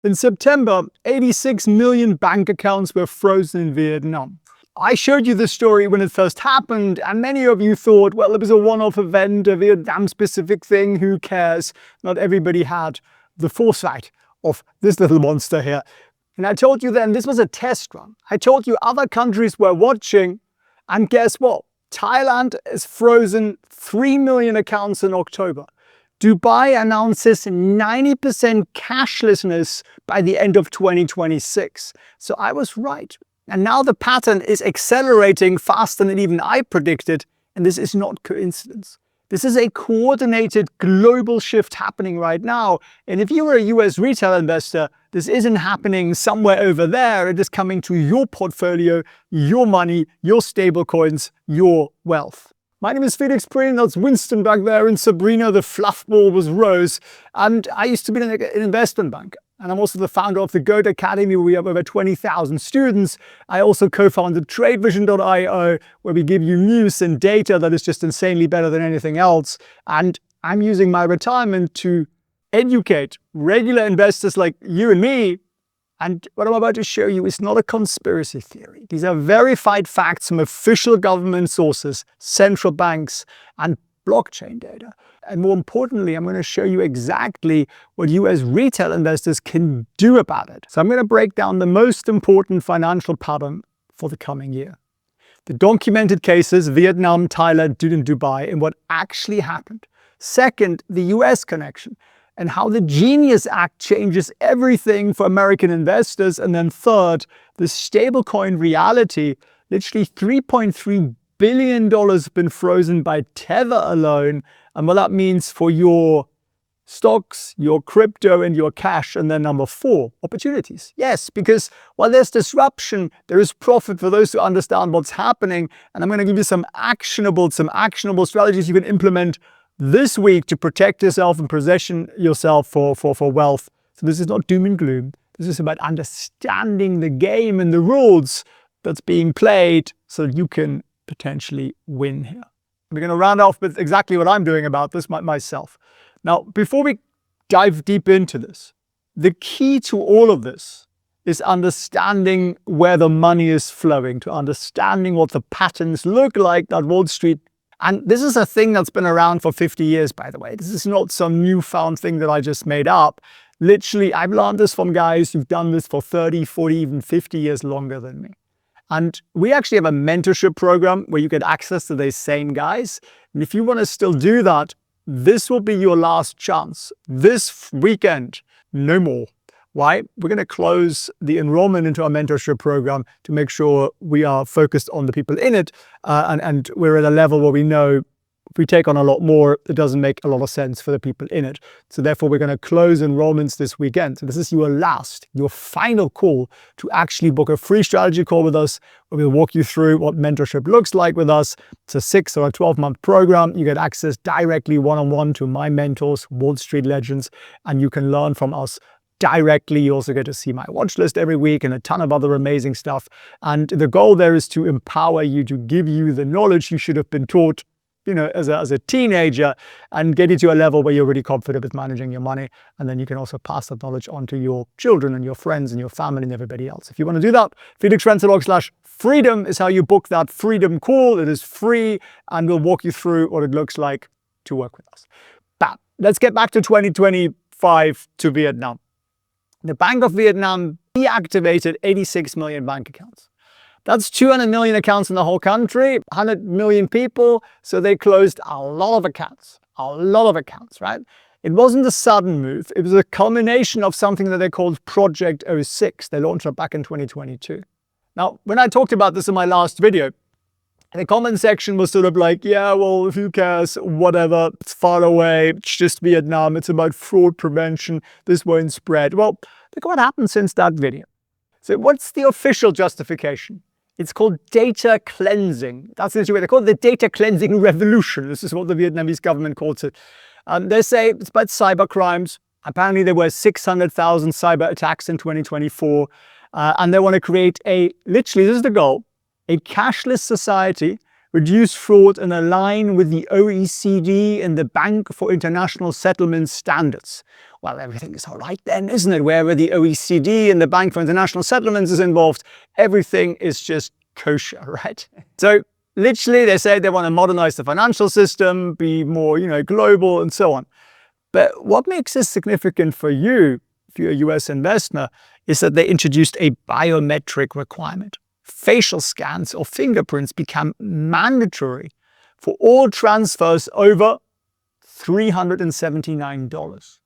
In September, 86 million bank accounts were frozen in Vietnam. I showed you this story when it first happened, and many of you thought, well, it was a one-off event, a Vietnam-specific thing, who cares? Not everybody had the foresight of this little monster here. And I told you then this was a test run. I told you other countries were watching, and guess what? Thailand has frozen 3 million accounts in October. Dubai announces 90% cashlessness by the end of 2026. So I was right. And now the pattern is accelerating faster than even I predicted. And this is not coincidence. This is a coordinated global shift happening right now. And if you were a US retail investor, this isn't happening somewhere over there. It is coming to your portfolio, your money, your stablecoins, your wealth. My name is Felix Prehn, that's Winston back there, and Sabrina, the fluff ball, was Rose. And I used to be an investment banker. And I'm also the founder of the Goat Academy, where we have over 20,000 students. I also co-founded TradeVision.io, where we give you news and data that is just insanely better than anything else. And I'm using my retirement to educate regular investors like you and me. And what I'm about to show you is not a conspiracy theory. These are verified facts from official government sources, central banks, and blockchain data. And more importantly, I'm going to show you exactly what you as retail investors can do about it. So I'm going to break down the most important financial pattern for the coming year. The documented cases, Vietnam, Thailand, and Dubai, and what actually happened. Second, the US connection, and how the Genius Act changes everything for American investors. And then third, the stablecoin reality. Literally $3.3 billion has been frozen by Tether alone, and what that means for your stocks, your crypto, and your cash. And then number four, opportunities. Yes, because while there's disruption, there is profit for those who understand what's happening. And I'm going to give you some actionable strategies you can implement this week to protect yourself and position yourself for wealth. So this is not doom and gloom. This is about understanding the game and the rules that's being played so you can potentially win here. We're going to round off with exactly what I'm doing about this myself. Now, before we dive deep into this, the key to all of this is understanding where the money is flowing, to understanding what the patterns look like that Wall Street. And this is a thing that's been around for 50 years, by the way. This is not some newfound thing that I just made up. Literally, I've learned this from guys who've done this for 30, 40, even 50 years longer than me. And we actually have a mentorship program where you get access to these same guys. And if you want to still do that, this will be your last chance. This weekend, no more. Why? We're going to close the enrollment into our mentorship program to make sure we are focused on the people in it. And we're at a level where we know if we take on a lot more, it doesn't make a lot of sense for the people in it. So therefore, we're going to close enrollments this weekend. So this is your final call to actually book a free strategy call with us, where we'll walk you through what mentorship looks like with us. It's a 6 or a 12-month program. You get access directly one-on-one to my mentors, Wall Street legends, and you can learn from us directly. You also get to see my watch list every week and a ton of other amazing stuff. And the goal there is to empower you, to give you the knowledge you should have been taught, as a teenager, and get you to a level where you're really confident with managing your money. And then you can also pass that knowledge on to your children and your friends and your family and everybody else. If you want to do that, felixprehn.com/freedom is how you book that freedom call. It is free, and we'll walk you through what it looks like to work with us. But let's get back to 2025 to Vietnam. The Bank of Vietnam deactivated 86 million bank accounts. That's 200 million accounts in the whole country, 100 million people. So they closed a lot of accounts, right? It wasn't a sudden move. It was a culmination of something that they called Project 06. They launched it back in 2022. Now, when I talked about this in my last video, the comment section was sort of like, yeah, well, who cares, whatever, it's far away, it's just Vietnam, it's about fraud prevention, this won't spread. Well, look what happened since that video. So what's the official justification? It's called data cleansing. That's the way they call it, the data cleansing revolution. This is what the Vietnamese government calls it. They say it's about cyber crimes. Apparently there were 600,000 cyber attacks in 2024. And they want to create literally, this is the goal, a cashless society reduce fraud and align with the OECD and the Bank for International Settlement standards. Well, everything is all right then, isn't it? Wherever the OECD and the Bank for International Settlements is involved, everything is just kosher, right? So literally they say they want to modernize the financial system, be more, global and so on. But what makes this significant for you, if you're a US investor, is that they introduced a biometric requirement. Facial scans or fingerprints become mandatory for all transfers over $379.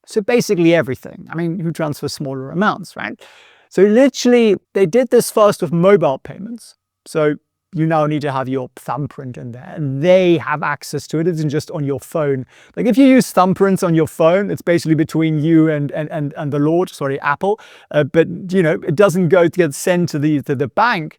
So basically everything. I mean, who transfers smaller amounts, right? So literally, they did this first with mobile payments. So you now need to have your thumbprint in there, and they have access to it. It isn't just on your phone. Like if you use thumbprints on your phone, it's basically between you and the Lord, sorry, Apple. But it doesn't go to get sent to the bank.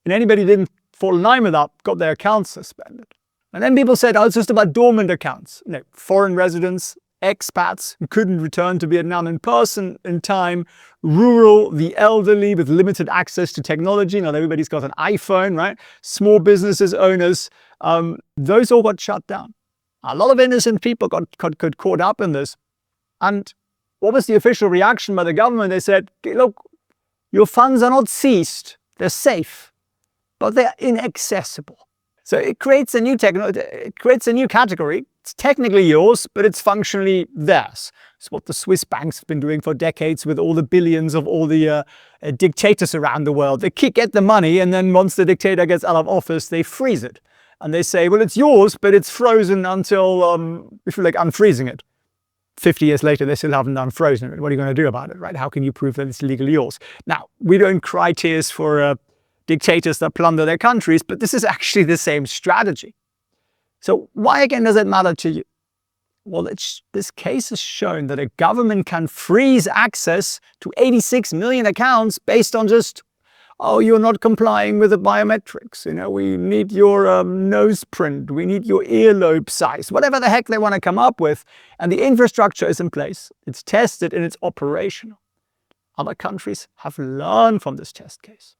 And anybody who didn't fall in line with that got their accounts suspended. And then people said, oh, it's just about dormant accounts. Foreign residents, expats who couldn't return to Vietnam in person in time, rural, the elderly with limited access to technology. Not everybody's got an iPhone, right? Small businesses owners, those all got shut down. A lot of innocent people got caught up in this. And what was the official reaction by the government? They said, look, your funds are not seized. They're safe, but they're inaccessible. So it creates a new category. It's technically yours, but it's functionally theirs. It's what the Swiss banks have been doing for decades with all the billions of all the dictators around the world. They get the money, and then once the dictator gets out of office, they freeze it. And they say, well, it's yours, but it's frozen until, if you like, unfreezing it. 50 years later, they still haven't unfrozen it. What are you going to do about it, right? How can you prove that it's legally yours? Now, we don't cry tears for dictators that plunder their countries, but this is actually the same strategy. So why again does it matter to you? Well, this case has shown that a government can freeze access to 86 million accounts based on just, oh, you're not complying with the biometrics. We need your nose print. We need your earlobe size, whatever the heck they want to come up with. And the infrastructure is in place. It's tested and it's operational. Other countries have learned from this test case.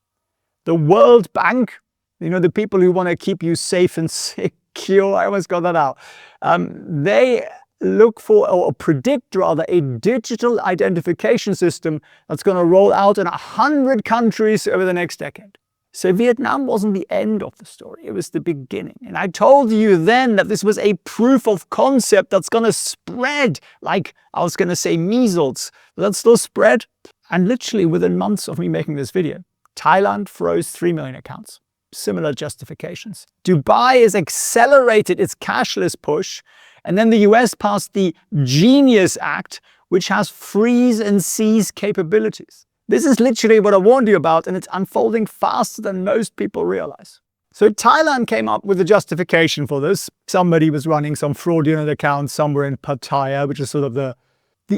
The World Bank, the people who want to keep you safe and secure, I almost got that out. They look for, or predict rather, a digital identification system that's going to roll out in 100 countries over the next decade. So Vietnam wasn't the end of the story, it was the beginning. And I told you then that this was a proof of concept that's going to spread, like I was going to say measles, but that's still spread. And literally within months of me making this video, Thailand froze 3 million accounts. Similar justifications. Dubai has accelerated its cashless push, and then the US passed the Genius Act, which has freeze and seize capabilities. This is literally what I warned you about, and it's unfolding faster than most people realize. So Thailand came up with a justification for this. Somebody was running some fraudulent account somewhere in Pattaya, which is sort of the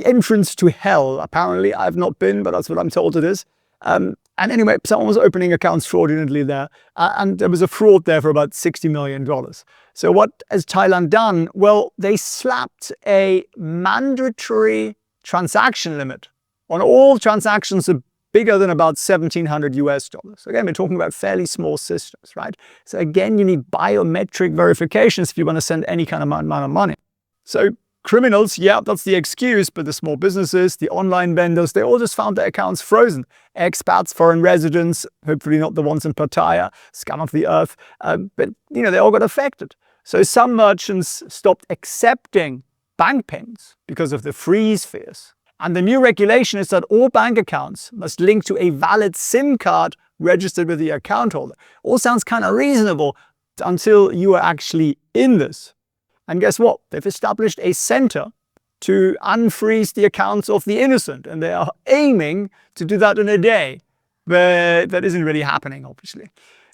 entrance to hell. Apparently, I've not been, but that's what I'm told it is. And anyway, someone was opening accounts fraudulently there, and there was a fraud there for about $60 million. So what has Thailand done? Well, they slapped a mandatory transaction limit on all transactions bigger than about $1,700 US. Again, we're talking about fairly small systems, right? So again, you need biometric verifications if you want to send any kind of amount of money. So criminals, yeah, that's the excuse, but the small businesses, the online vendors, they all just found their accounts frozen. Expats, foreign residents, hopefully not the ones in Pattaya, scum of the earth, but they all got affected. So some merchants stopped accepting bank payments because of the freeze fears. And the new regulation is that all bank accounts must link to a valid SIM card registered with the account holder. All sounds kind of reasonable until you are actually in this. And guess what? They've established a center to unfreeze the accounts of the innocent. And they are aiming to do that in a day. But that isn't really happening, obviously.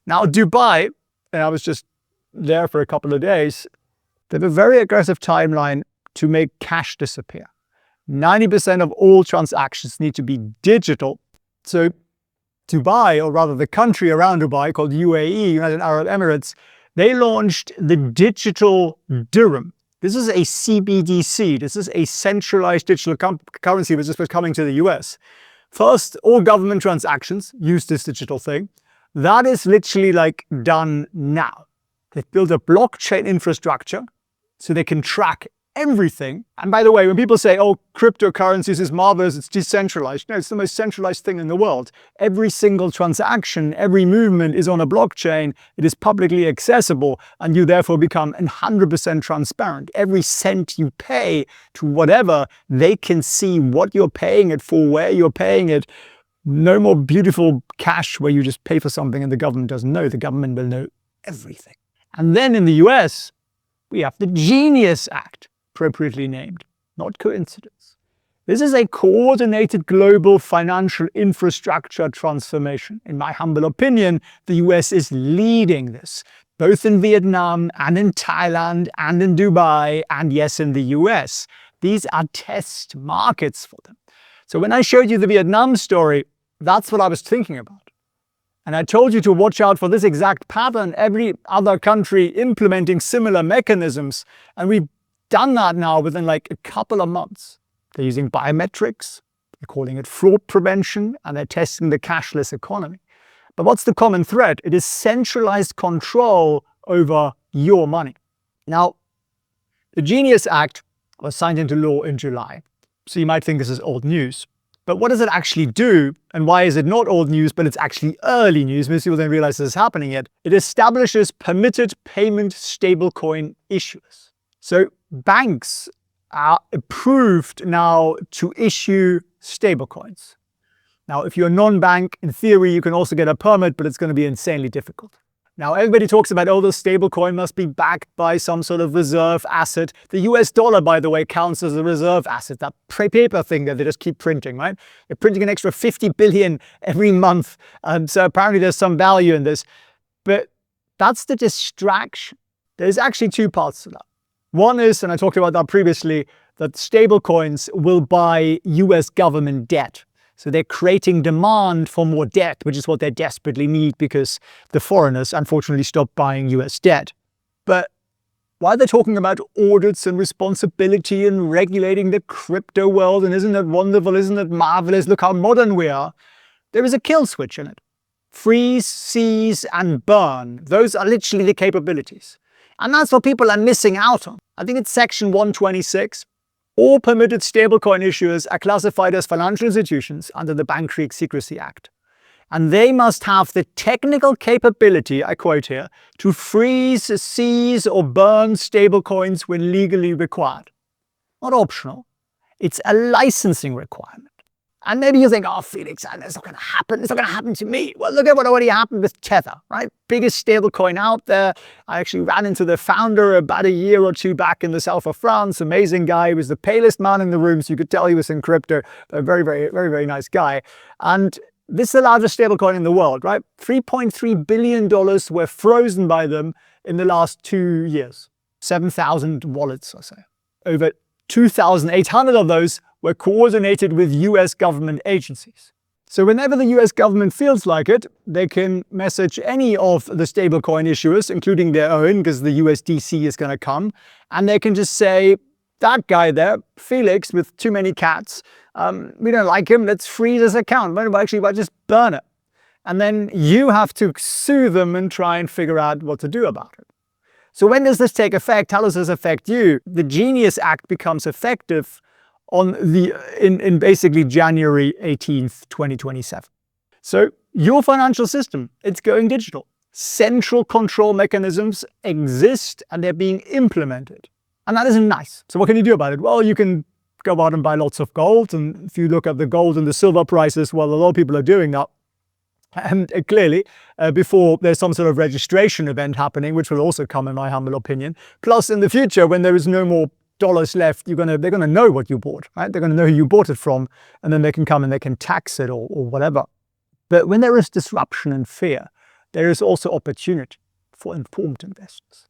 Now, Dubai, and I was just there for a couple of days, they have a very aggressive timeline to make cash disappear. 90% of all transactions need to be digital. So Dubai, or rather the country around Dubai called UAE, United Arab Emirates, they launched the digital Dirham. This is a CBDC. This is a centralized digital currency which is coming to the US. First, all government transactions use this digital thing. That is literally like done now. They've built a blockchain infrastructure so they can track everything. And by the way, when people say, oh, cryptocurrencies is marvelous, it's decentralized. No, it's the most centralized thing in the world. Every single transaction, every movement is on a blockchain. It is publicly accessible, and you therefore become 100% transparent. Every cent you pay to whatever, they can see what you're paying it for, where you're paying it. No more beautiful cash where you just pay for something and the government doesn't know. The government will know everything. And then in the US, we have the Genius Act, appropriately named, not coincidence. This is a coordinated global financial infrastructure transformation. In my humble opinion, the US is leading this, both in Vietnam and in Thailand and in Dubai and yes, in the US. These are test markets for them. So when I showed you the Vietnam story, that's what I was thinking about. And I told you to watch out for this exact pattern, every other country implementing similar mechanisms. And we've done that now within like a couple of months. They're using biometrics, they're calling it fraud prevention, and they're testing the cashless economy. But what's the common thread? It is centralized control over your money. Now, the Genius Act was signed into law in July. So you might think this is old news. But what does it actually do? And why is it not old news, but it's actually early news? Most people don't realize this is happening yet. It establishes permitted payment stablecoin issuers. So banks are approved now to issue stablecoins. Now, if you're a non-bank, in theory, you can also get a permit, but it's going to be insanely difficult. Now, everybody talks about, oh, the stablecoin must be backed by some sort of reserve asset. The US dollar, by the way, counts as a reserve asset, that paper thing that they just keep printing, right? They're printing an extra 50 billion every month. So apparently there's some value in this. But that's the distraction. There's actually two parts to that. One is, and I talked about that previously, that stablecoins will buy US government debt. So they're creating demand for more debt, which is what they desperately need because the foreigners unfortunately stopped buying US debt. But while they're talking about audits and responsibility and regulating the crypto world, and isn't it wonderful, isn't it marvelous, look how modern we are, there is a kill switch in it. Freeze, seize, and burn. Those are literally the capabilities. And that's what people are missing out on. I think it's section 126. All permitted stablecoin issuers are classified as financial institutions under the Bank Secrecy Act. And they must have the technical capability, I quote here, to freeze, seize, or burn stablecoins when legally required. Not optional. It's a licensing requirement. And maybe you think, oh, Felix, that's not going to happen. It's not going to happen to me. Well, look at what already happened with Tether, right? Biggest stablecoin out there. I actually ran into the founder about a year or two back in the south of France. Amazing guy. He was the palest man in the room, so you could tell he was in crypto. A very, very, very, very nice guy. And this is the largest stablecoin in the world, right? $3.3 billion were frozen by them in the last 2 years. 7,000 wallets, I say. Over 2,800 of those were coordinated with US government agencies. So whenever the US government feels like it, they can message any of the stablecoin issuers, including their own, because the USDC is going to come, and they can just say, that guy there, Felix, with too many cats, we don't like him, let's freeze his account. But actually, why just burn it? And then you have to sue them and try and figure out what to do about it. So when does this take effect? How does this affect you? The Genius Act becomes effective in basically January 18th, 2027. So your financial system, it's going digital. Central control mechanisms exist and they're being implemented. And that isn't nice. So what can you do about it? Well, you can go out and buy lots of gold. And if you look at the gold and the silver prices, well, a lot of people are doing that. And clearly, before there's some sort of registration event happening, which will also come in my humble opinion. Plus, in the future, when there is no more dollars left, they're going to know what you bought, right? They're going to know who you bought it from, and then they can come and they can tax it or whatever. But when there is disruption and fear, there is also opportunity for informed investors.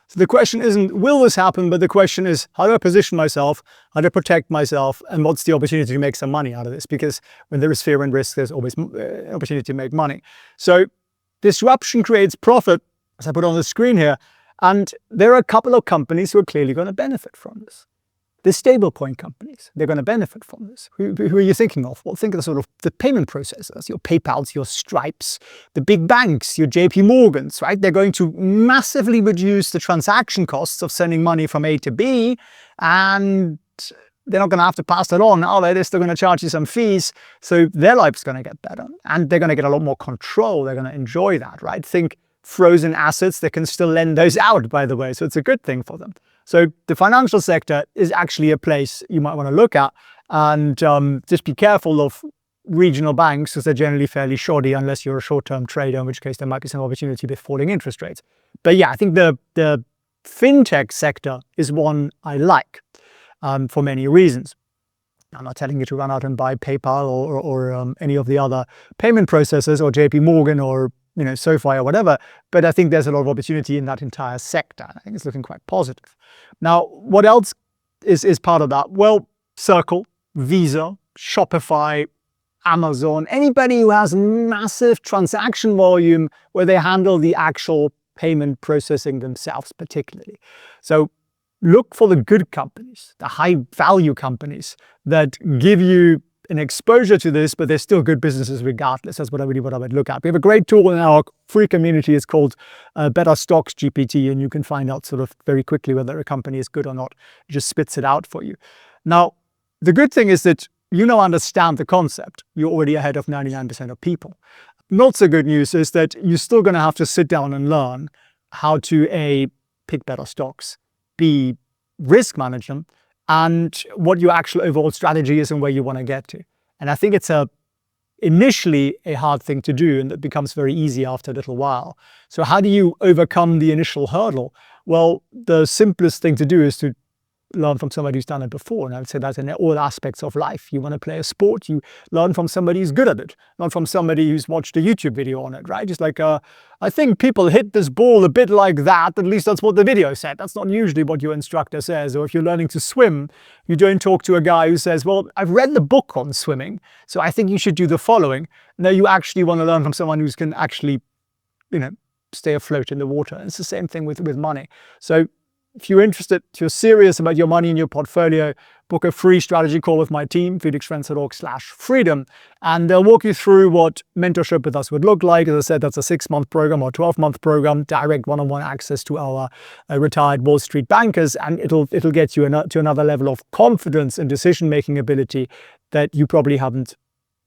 So the question isn't, will this happen? But the question is, how do I position myself? How do I protect myself? And what's the opportunity to make some money out of this? Because when there is fear and risk, there's always an opportunity to make money. So disruption creates profit, as I put on the screen here. And there are a couple of companies who are clearly going to benefit from this. The stablecoin companies, they're going to benefit from this. Who are you thinking of? Well, think of the sort of the payment processors, your PayPals, your Stripes, the big banks, your JP Morgans, right? They're going to massively reduce the transaction costs of sending money from A to B, and they're not going to have to pass that on, are they? They're still going to charge you some fees, so their life's going to get better, and they're going to get a lot more control. They're going to enjoy that, right? Think frozen assets, they can still lend those out, by the way, so it's a good thing for them. So the financial sector is actually a place you might want to look at, and just be careful of regional banks because they're generally fairly shoddy unless you're a short-term trader, in which case there might be some opportunity with falling interest rates. But yeah, I think the fintech sector is one I like for many reasons. I'm not telling you to run out and buy PayPal or any of the other payment processors or JP Morgan or SoFi or whatever, but I think there's a lot of opportunity in that entire sector. I think it's looking quite positive. Now, what else is part of that? Well, Circle, Visa, Shopify, Amazon, anybody who has massive transaction volume where they handle the actual payment processing themselves particularly. So look for the good companies, the high value companies that give you an exposure to this, but they're still good businesses regardless. That's what I would look at. We have a great tool in our free community. It's called Better Stocks GPT, and you can find out sort of very quickly whether a company is good or not. It just spits it out for you. Now, the good thing is that you now understand the concept. You're already ahead of 99% of people. Not so good news is that you're still going to have to sit down and learn how to A, pick better stocks, B, risk manage them, and what your actual overall strategy is and where you want to get to. And I think it's initially a hard thing to do, and it becomes very easy after a little while. So how do you overcome the initial hurdle? Well, the simplest thing to do is to learn from somebody who's done it before. And I would say that's in all aspects of life. You want to play a sport, you learn from somebody who's good at it, not from somebody who's watched a YouTube video on it, right? Just like, I think people hit this ball a bit like that. At least that's what the video said. That's not usually what your instructor says. Or if you're learning to swim, you don't talk to a guy who says, well, I've read the book on swimming, so I think you should do the following. No, you actually want to learn from someone who can actually, stay afloat in the water. And it's the same thing with money. So if you're interested, if you're serious about your money in your portfolio, book a free strategy call with my team, felixprehn.org/freedom, and they'll walk you through what mentorship with us would look like. As I said, that's a 6-month program or 12-month program, direct one-on-one access to our retired Wall Street bankers, and it'll get you to another level of confidence and decision-making ability that you probably haven't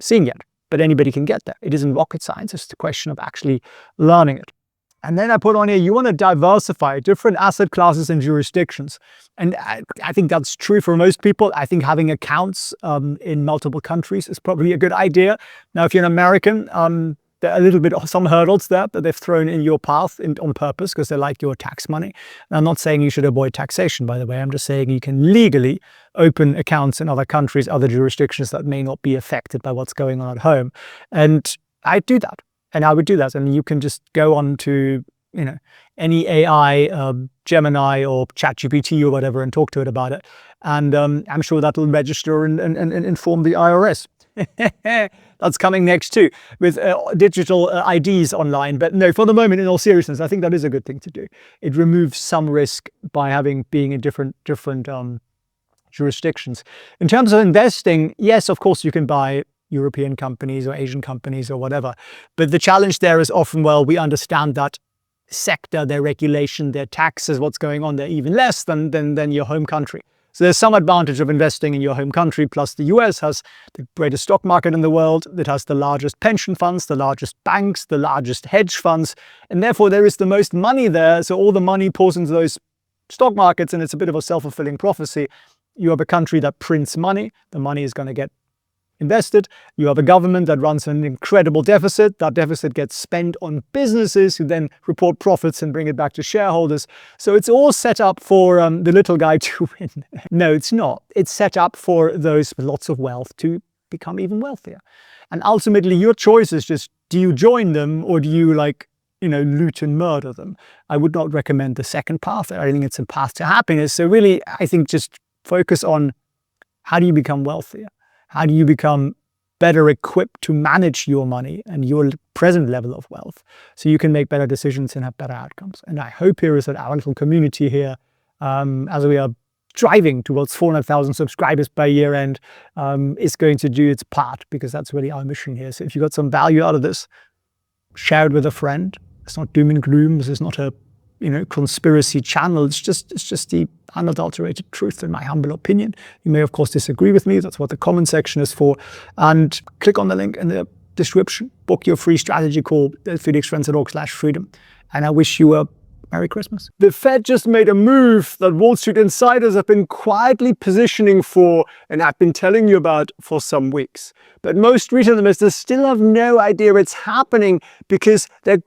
seen yet. But anybody can get there. It isn't rocket science. It's a question of actually learning it. And then I put on here, you want to diversify different asset classes and jurisdictions. And I think that's true for most people. I think having accounts in multiple countries is probably a good idea. Now, if you're an American, there are a little bit of some hurdles there that they've thrown in your path on purpose because they like your tax money. And I'm not saying you should avoid taxation, by the way. I'm just saying you can legally open accounts in other countries, other jurisdictions that may not be affected by what's going on at home. And I do that. And I would do that. And you can just go on to, any AI, Gemini or ChatGPT or whatever and talk to it about it. And I'm sure that'll register and inform the IRS. That's coming next too, with digital IDs online. But no, for the moment, in all seriousness, I think that is a good thing to do. It removes some risk by being in different jurisdictions. In terms of investing, yes, of course, you can buy European companies or Asian companies or whatever. But the challenge there is often, well, we understand that sector, their regulation, their taxes, what's going on there even less than your home country. So there's some advantage of investing in your home country, plus the US has the greatest stock market in the world. It has the largest pension funds, the largest banks, the largest hedge funds, and therefore there is the most money there. So all the money pours into those stock markets, and it's a bit of a self-fulfilling prophecy. You have a country that prints money, the money is going to get invested. You have a government that runs an incredible deficit. That deficit gets spent on businesses who then report profits and bring it back to shareholders. So it's all set up for the little guy to win. No, it's not. It's set up for those with lots of wealth to become even wealthier. And ultimately, your choice is just, do you join them or do you loot and murder them? I would not recommend the second path. I think it's a path to happiness. So really, I think just focus on how do you become wealthier? How do you become better equipped to manage your money and your present level of wealth so you can make better decisions and have better outcomes? And I hope here is that our little community here, as we are driving towards 400,000 subscribers by year end is going to do its part, because that's really our mission here. So if you got some value out of this, share it with a friend. It's not doom and gloom. This is not a conspiracy channel. It's just the unadulterated truth, in my humble opinion. You may, of course, disagree with me. That's what the comment section is for. And click on the link in the description. Book your free strategy call at felixprehn.org/freedom. And I wish you a Merry Christmas. The Fed just made a move that Wall Street insiders have been quietly positioning for and I've been telling you about for some weeks. But most retail investors still have no idea it's happening because they're